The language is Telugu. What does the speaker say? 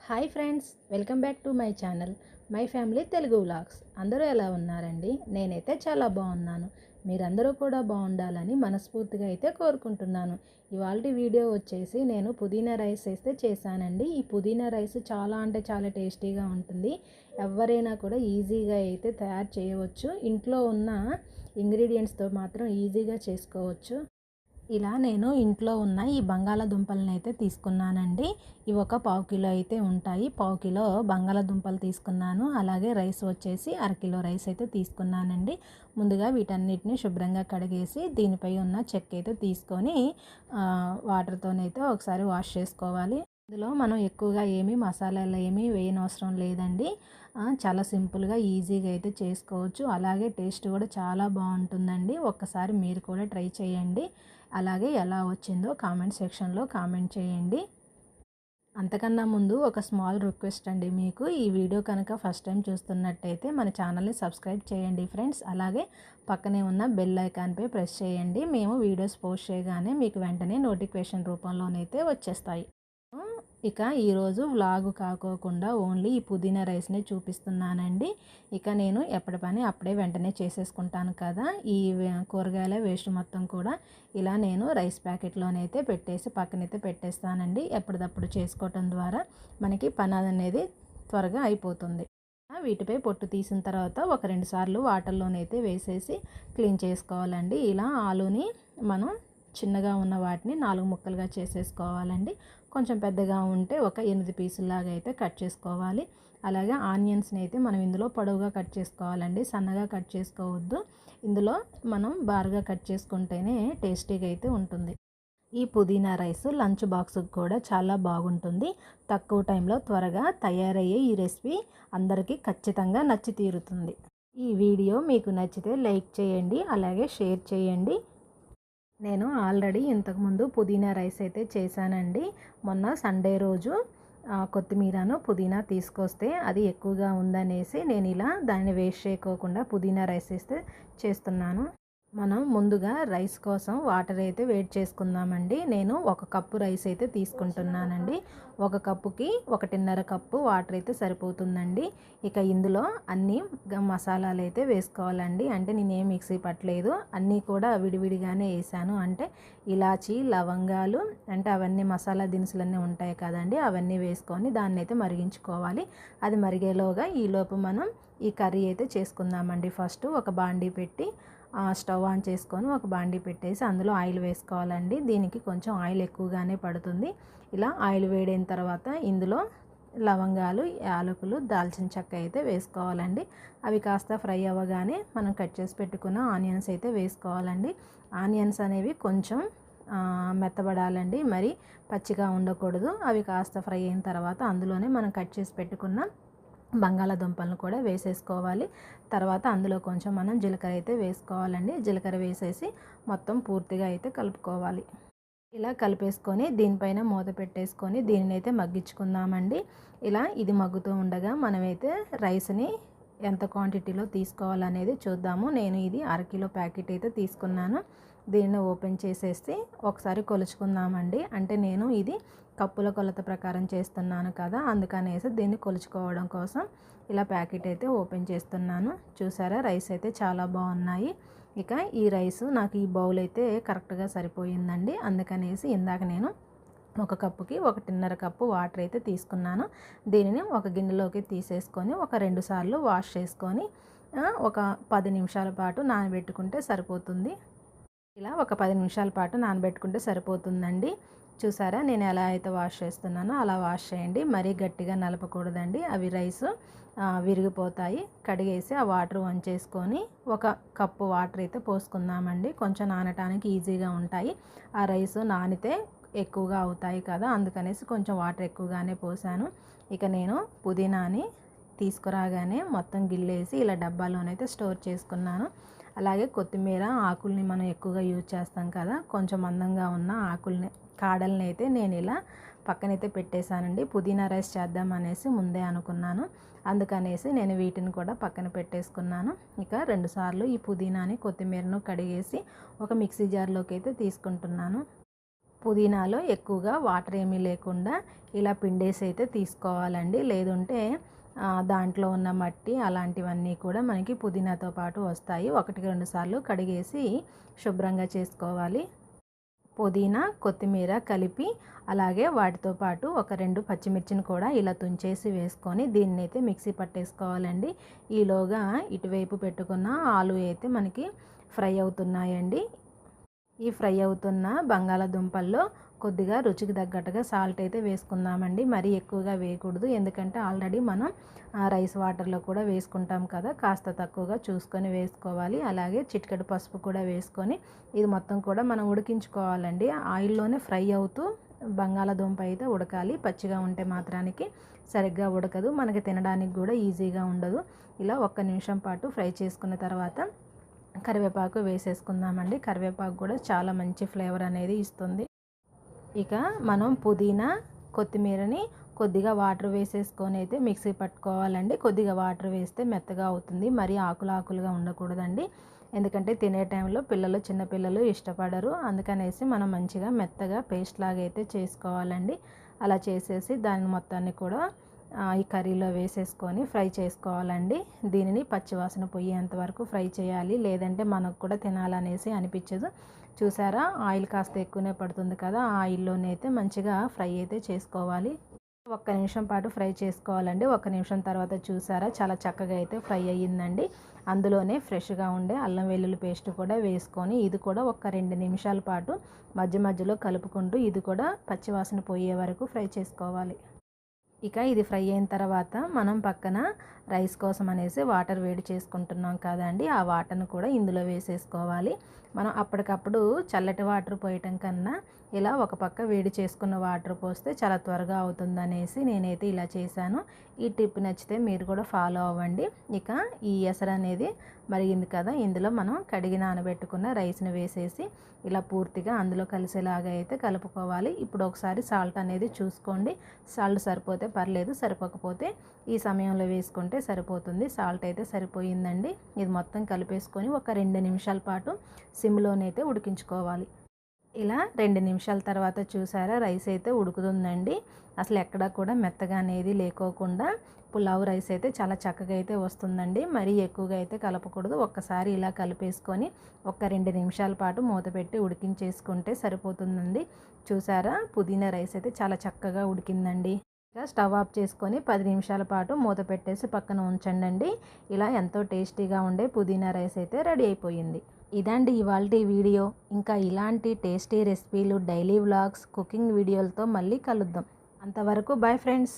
Hi friends, welcome back to my channel my family Telugu vlogs. అందరూ ఎలా ఉన్నారండి? నేనైతే చాలా బాగున్నాను. మీరందరూ కూడా బాగుండాలని మనస్ఫూర్తిగా అయితే కోరుకుంటున్నాను. ఇవాళ వీడియో వచ్చేసి నేను పుదీనా రైస్ అయితే చేశానండి. ఈ పుదీనా రైస్ చాలా అంటే చాలా టేస్టీగా ఉంటుంది. ఎవరైనా కూడా ఈజీగా అయితే తయారు చేయవచ్చు. ఇంట్లో ఉన్న ఇంగ్రీడియంట్స్తో మాత్రం ఈజీగా చేసుకోవచ్చు. ఇలా నేను ఇంట్లో ఉన్న ఈ బంగాళాదుంపలను అయితే తీసుకున్నానండి. ఇవి ఒక పావు కిలో అయితే ఉంటాయి. పావు కిలో బంగాళాదుంపలు తీసుకున్నాను. అలాగే రైస్ వచ్చేసి అరకిలో రైస్ అయితే తీసుకున్నానండి. ముందుగా వీటన్నిటిని శుభ్రంగా కడిగేసి దీనిపై ఉన్న చెక్క అయితే తీసుకొని వాటర్తోనైతే ఒకసారి వాష్ చేసుకోవాలి. ఇందులో మనం ఎక్కువగా మసాలాలు వేయనవసరం లేదండి. చాలా సింపుల్గా ఈజీగా అయితే చేసుకోవచ్చు. అలాగే టేస్ట్ కూడా చాలా బాగుంటుందండి. ఒక్కసారి మీరు కూడా ట్రై చేయండి. అలాగే ఎలా వచ్చిందో కామెంట్ సెక్షన్లో కామెంట్ చేయండి. అంతకన్నా ముందు ఒక స్మాల్ రిక్వెస్ట్ అండి, మీకు ఈ వీడియో కనుక ఫస్ట్ టైం చూస్తున్నట్టయితే మన ఛానల్ని సబ్స్క్రైబ్ చేయండి ఫ్రెండ్స్. అలాగే పక్కనే ఉన్న బెల్ ఐకాన్పై ప్రెస్ చేయండి. మేము వీడియోస్ పోస్ట్ చేయగానే మీకు వెంటనే నోటిఫికేషన్ రూపంలోనైతే వచ్చేస్తాయి. ఇక ఈరోజు వ్లాగ్ కాకోకుండా ఓన్లీ ఈ పుదీనా రైస్ని చూపిస్తున్నానండి. ఇక నేను ఎప్పటి పని అప్పుడే వెంటనే చేసేసుకుంటాను కదా. ఈ కూరగాయల వేస్ట్ మొత్తం కూడా ఇలా నేను రైస్ ప్యాకెట్లోనైతే పెట్టేసి పక్కనైతే పెట్టేస్తానండి. ఎప్పటికప్పుడు చేసుకోవటం ద్వారా మనకి పని అనేది త్వరగా అయిపోతుంది. వీటిపై పొట్టు తీసిన తర్వాత ఒక 2 సార్లు వాటర్లోనైతే వేసేసి క్లీన్ చేసుకోవాలండి. ఇలా ఆలుని మనం చిన్నగా ఉన్న వాటిని 4 ముక్కలుగా చేసేసుకోవాలండి. కొంచెం పెద్దగా ఉంటే ఒక 8 పీసుల్లాగా అయితే కట్ చేసుకోవాలి. అలాగే ఆనియన్స్ని అయితే మనం ఇందులో పొడవుగా కట్ చేసుకోవాలండి, సన్నగా కట్ చేసుకోవద్దు. ఇందులో మనం బారుగా కట్ చేసుకుంటేనే టేస్టీగా అయితే ఉంటుంది. ఈ పుదీనా రైస్ లంచ్ బాక్స్కి కూడా చాలా బాగుంటుంది. తక్కువ టైంలో త్వరగా తయారయ్యే ఈ రెసిపీ అందరికీ ఖచ్చితంగా నచ్చి తీరుతుంది. ఈ వీడియో మీకు నచ్చితే లైక్ చేయండి, అలాగే షేర్ చేయండి. నేను ఆల్రెడీ ఇంతకుముందు పుదీనా రైస్ అయితే చేశానండి. మొన్న సండే రోజు కొత్తిమీరను పుదీనా తీసుకొస్తే అది ఎక్కువగా ఉందనేసి నేను ఇలా దాన్ని వేస్ట్ చేయకోకుండా పుదీనా రైస్ అయితే చేస్తున్నాను. మనం ముందుగా రైస్ కోసం వాటర్ అయితే వేడి చేసుకుందామండి. నేను 1 కప్పు రైస్ అయితే తీసుకుంటున్నానండి. 1 కప్పుకి 1.5 కప్పు వాటర్ అయితే సరిపోతుందండి. ఇక ఇందులో అన్ని మసాలాలు అయితే వేసుకోవాలండి. అంటే నేనేం మిక్సీ పట్టలేదు, అన్నీ కూడా విడివిడిగానే వేసాను. అంటే ఇలాచీ, లవంగాలు, అంటే అవన్నీ మసాలా దినుసులన్నీ ఉంటాయి కదండి, అవన్నీ వేసుకొని దాన్ని అయితే మరిగించుకోవాలి. అది మరిగేలోగా ఈలోపు మనం ఈ కర్రీ అయితే చేసుకుందామండి. ఫస్ట్ ఒక బాండీ పెట్టి స్టవ్ ఆన్ చేసుకొని ఒక బాండీ పెట్టేసి అందులో ఆయిల్ వేసుకోవాలండి. దీనికి కొంచెం ఆయిల్ ఎక్కువగానే పడుతుంది. ఇలా ఆయిల్ వేడైన తర్వాత ఇందులో లవంగాలు, యాలకులు, దాల్చిన చెక్క అయితే వేసుకోవాలండి. అవి కాస్త ఫ్రై అవ్వగానే మనం కట్ చేసి పెట్టుకున్న ఆనియన్స్ అయితే వేసుకోవాలండి. ఆనియన్స్ అనేవి కొంచెం మెత్తబడాలండి, మరి పచ్చిగా ఉండకూడదు. అవి కాస్త ఫ్రై అయిన తర్వాత అందులోనే మనం కట్ చేసి పెట్టుకున్న బంగాళాదుంపలను కూడా వేసేసుకోవాలి. తర్వాత అందులో కొంచెం మనం జీలకర్ర అయితే వేసుకోవాలండి. జీలకర్ర వేసేసి మొత్తం పూర్తిగా అయితే కలుపుకోవాలి. ఇలా కలిపేసుకొని దీనిపైన మూత పెట్టేసుకొని దీనిని అయితే మగ్గించుకుందామండి. ఇలా ఇది మగ్గుతూ ఉండగా మనమైతే రైస్ని ఎంత క్వాంటిటీలో తీసుకోవాలనేది చూద్దాము. నేను ఇది అరకిలో ప్యాకెట్ అయితే తీసుకున్నాను. దీన్ని ఓపెన్ చేసేసి ఒకసారి కొలుచుకుందామండి. అంటే నేను ఇది కప్పుల కొలత ప్రకారం చేస్తున్నాను కదా, అందుకనేసి దీన్ని కొలుచుకోవడం కోసం ఇలా ప్యాకెట్ అయితే ఓపెన్ చేస్తున్నాను. చూసారా, రైస్ అయితే చాలా బాగున్నాయి. ఇక ఈ రైస్ నాకు ఈ బౌల్ అయితే కరెక్ట్గా సరిపోయిందండి. అందుకనేసి ఇందాక నేను 1 కప్పుకి 1.5 కప్పు వాటర్ అయితే తీసుకున్నాను. దీనిని ఒక గిన్నెలోకి తీసేసుకొని ఒక 2 సార్లు వాష్ చేసుకొని ఒక 10 నిమిషాల పాటు నానబెట్టుకుంటే సరిపోతుంది. ఇలా ఒక 10 నిమిషాల పాటు నానబెట్టుకుంటే సరిపోతుందండి. చూసారా, నేను ఎలా అయితే వాష్ చేస్తున్నానో అలా వాష్ చేయండి. మరీ గట్టిగా నలపకూడదండి, అవి రైస్ విరిగిపోతాయి. కడిగేసి ఆ వాటర్ వంచేసుకొని 1 కప్పు వాటర్ అయితే పోసుకుందామండి. కొంచెం నానటానికి ఈజీగా ఉంటాయి. ఆ రైస్ నానితే ఎక్కువగా అవుతాయి కదా, అందుకనేసి కొంచెం వాటర్ ఎక్కువగానే పోసాను. ఇక నేను పుదీనాని తీసుకురాగానే మొత్తం గిల్లేసి ఇలా డబ్బాలోనైతే స్టోర్ చేసుకున్నాను. అలాగే కొత్తిమీర ఆకుల్ని మనం ఎక్కువగా యూజ్ చేస్తాం కదా, కొంచెం మందంగా ఉన్న ఆకుల్ని, కాడల్ని అయితే నేను ఇలా పక్కనైతే పెట్టేశానండి. పుదీనా రైస్ చేద్దాం అనేసి ముందే అనుకున్నాను, అందుకనేసి నేను వీటిని కూడా పక్కన పెట్టేసుకున్నాను. ఇక 2 సార్లు ఈ పుదీనాని, కొత్తిమీరను కడిగేసి ఒక మిక్సీ జార్లోకి అయితే తీసుకుంటున్నాను. పుదీనాలో ఎక్కువగా వాటర్ ఏమీ లేకుండా ఇలా పిండేసి అయితే తీసుకోవాలండి. లేదంటే దాంట్లో ఉన్న మట్టి అలాంటివన్నీ కూడా మనకి పుదీనాతో పాటు వస్తాయి. 1, 2 సార్లు కడిగేసి శుభ్రంగా చేసుకోవాలి. పుదీనా, కొత్తిమీర కలిపి అలాగే వాటితో పాటు ఒక 2 పచ్చిమిర్చిని కూడా ఇలా తుంచేసి వేసుకొని దీన్నైతే మిక్సీ పట్టేసుకోవాలండి. ఈలోగా ఇటువైపు పెట్టుకున్న ఆలు అయితే మనకి ఫ్రై అవుతున్నాయండి. ఈ ఫ్రై అవుతున్న బంగాళాదుంపల్లో కొద్దిగా రుచికి తగ్గట్టుగా సాల్ట్ అయితే వేసుకుందామండి. మరీ ఎక్కువగా వేయకూడదు, ఎందుకంటే ఆల్రెడీ మనం రైస్ వాటర్లో కూడా వేసుకుంటాం కదా, కాస్త తక్కువగా చూసుకొని వేసుకోవాలి. అలాగే చిటికెడు పసుపు కూడా వేసుకొని ఇది మొత్తం కూడా మనం ఉడికించుకోవాలండి. ఆయిల్లోనే ఫ్రై అవుతూ బంగాళాదుంప అయితే ఉడకాలి. పచ్చిగా ఉంటే మాత్రానికి సరిగ్గా ఉడకదు, మనకి తినడానికి కూడా ఈజీగా ఉండదు. ఇలా 1 నిమిషం పాటు ఫ్రై చేసుకున్న తర్వాత కరివేపాకు వేసేసుకుందామండి. కరివేపాకు కూడా చాలా మంచి ఫ్లేవర్ అనేది ఇస్తుంది. ఇక మనం పుదీనా, కొత్తిమీరని కొద్దిగా వాటర్ వేసేసుకొని అయితే మిక్సీ పట్టుకోవాలండి. కొద్దిగా వాటర్ వేస్తే మెత్తగా అవుతుంది, మరీ ఆకులుగా ఉండకూడదండి. ఎందుకంటే తినే టైంలో చిన్నపిల్లలు ఇష్టపడరు. అందుకనేసి మనం మంచిగా మెత్తగా పేస్ట్ లాగా అయితే చేసుకోవాలండి. అలా చేసేసి దాన్ని మొత్తాన్ని కూడా ఈ కర్రీలో వేసేసుకొని ఫ్రై చేసుకోవాలండి. దీనిని పచ్చివాసన పోయేంత వరకు ఫ్రై చేయాలి, లేదంటే మనకు కూడా తినాలనేసి అనిపించదు. చూసారా, ఆయిల్ కాస్త ఎక్కువనే పడుతుంది కదా, ఆ ఆయిల్లోనే అయితే మంచిగా ఫ్రై అయితే చేసుకోవాలి. 1 నిమిషం పాటు ఫ్రై చేసుకోవాలండి. 1 నిమిషం తర్వాత చూసారా చాలా చక్కగా అయితే ఫ్రై అయ్యిందండి. అందులోనే ఫ్రెష్గా ఉండే అల్లం వెల్లుల్లి పేస్ట్ కూడా వేసుకొని ఇది కూడా ఒక 2 నిమిషాల పాటు మధ్యలో కలుపుకుంటూ ఇది కూడా పచ్చివాసన పోయే వరకు ఫ్రై చేసుకోవాలి. ఇక ఇది ఫ్రై అయిన తర్వాత మనం పక్కన రైస్ కోసం అనేసి వాటర్ వేడి చేసుకుంటున్నాం కదండి, ఆ వాటర్ను కూడా ఇందులో వేసేసుకోవాలి. మనం అప్పటికప్పుడు చల్లటి వాటర్ పోయటం కన్నా ఇలా ఒక పక్క వేడి చేసుకున్న వాటర్ పోస్తే చాలా త్వరగా అవుతుందనేసి నేనైతే ఇలా చేశాను. ఈ టిప్ నచ్చితే మీరు కూడా ఫాలో అవ్వండి. ఇక ఈ ఎసరు అనేది మరిగింది కదా, ఇందులో మనం కడిగి నానబెట్టుకున్న రైస్ని వేసేసి ఇలా పూర్తిగా అందులో కలిసేలాగా అయితే కలుపుకోవాలి. ఇప్పుడు ఒకసారి సాల్ట్ అనేది చూసుకోండి. సాల్ట్ సరిపోతే పర్లేదు, సరిపోకపోతే ఈ సమయంలో వేసుకుంటే సరిపోతుంది. సాల్ట్ అయితే సరిపోయిందండి. ఇది మొత్తం కలిపేసుకొని ఒక 2 నిమిషాల పాటు సిమ్లోనైతే ఉడికించుకోవాలి. ఇలా 2 నిమిషాల తర్వాత చూసారా రైస్ అయితే ఉడుకుతుందండి. అసలు ఎక్కడా కూడా మెత్తగా అనేది లేకోకుండా పులావ్ రైస్ అయితే చాలా చక్కగా అయితే వస్తుందండి. మరీ ఎక్కువగా అయితే కలపకూడదు. ఒక్కసారి ఇలా కలిపేసుకొని ఒక 2 నిమిషాల పాటు మూత పెట్టి ఉడికించేసుకుంటే సరిపోతుందండి. చూసారా, పుదీనా రైస్ అయితే చాలా చక్కగా ఉడికిందండి. ఇక స్టవ్ ఆఫ్ చేసుకొని 10 నిమిషాల పాటు మూత పెట్టేసి పక్కన ఉంచండి. ఇలా ఎంతో టేస్టీగా ఉండే పుదీనా రైస్ అయితే రెడీ అయిపోయింది. ఇదండి ఇవాల్టి వీడియో. ఇంకా ఇలాంటి టేస్టీ రెసిపీలు, డైలీ వ్లాగ్స్, కుకింగ్ వీడియోలతో మళ్ళీ కలుద్దాం. అంతవరకు బాయ్ ఫ్రెండ్స్.